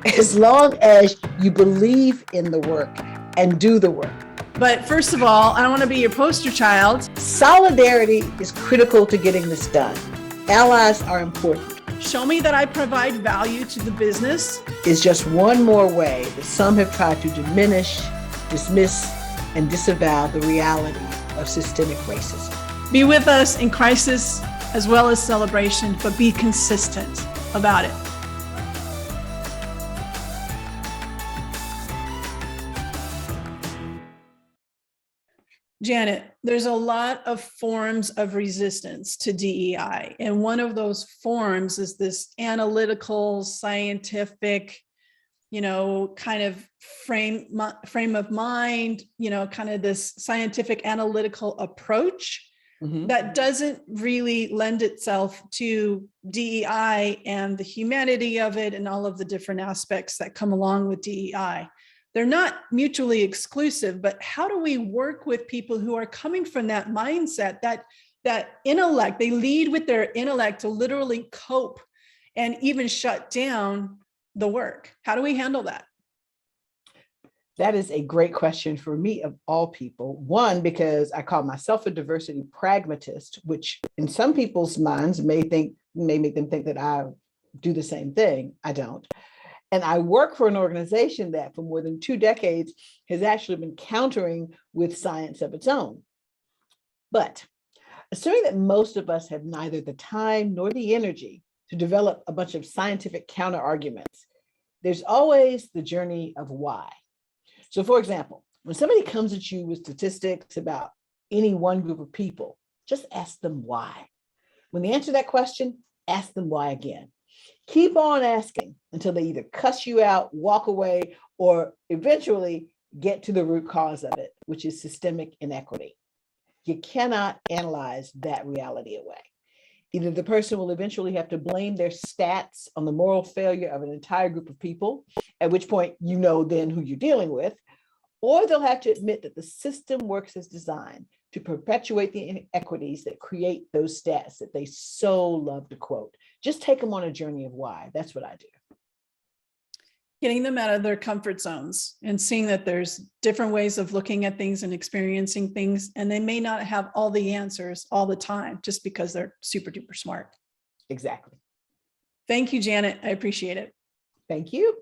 as long as you believe in the work and do the work. But first of all, I don't want to be your poster child. Solidarity is critical to getting this done. Allies are important. Show me that I provide value to the business. Is just one more way that some have tried to diminish, dismiss, and disavow the reality of systemic racism. Be with us in crisis as well as celebration, but be consistent about it. Janet, there's a lot of forms of resistance to DEI. And one of those forms is this analytical, scientific, kind of frame of mind, kind of this scientific analytical approach that doesn't really lend itself to DEI and the humanity of it and all of the different aspects that come along with DEI. They're not mutually exclusive, but how do we work with people who are coming from that mindset, that intellect? They lead with their intellect to literally cope and even shut down the work. How do we handle that? That is a great question for me of all people. One, because I call myself a diversity pragmatist, which in some people's minds may make them think that I do the same thing. I don't. And I work for an organization that for more than 2 decades has actually been countering with science of its own. But assuming that most of us have neither the time nor the energy to develop a bunch of scientific counter arguments, there's always the journey of why. So for example, when somebody comes at you with statistics about any one group of people, just ask them why. When they answer that question, ask them why again. Keep on asking until they either cuss you out, walk away, or eventually get to the root cause of it, which is systemic inequity. You cannot analyze that reality away. Either the person will eventually have to blame their stats on the moral failure of an entire group of people, at which point you know then who you're dealing with, or they'll have to admit that the system works as designed to perpetuate the inequities that create those stats that they so love to quote. Just take them on a journey of why. That's what I do. Getting them out of their comfort zones and seeing that there's different ways of looking at things and experiencing things, and they may not have all the answers all the time just because they're super duper smart. Exactly. Thank you, Janet. I appreciate it. Thank you.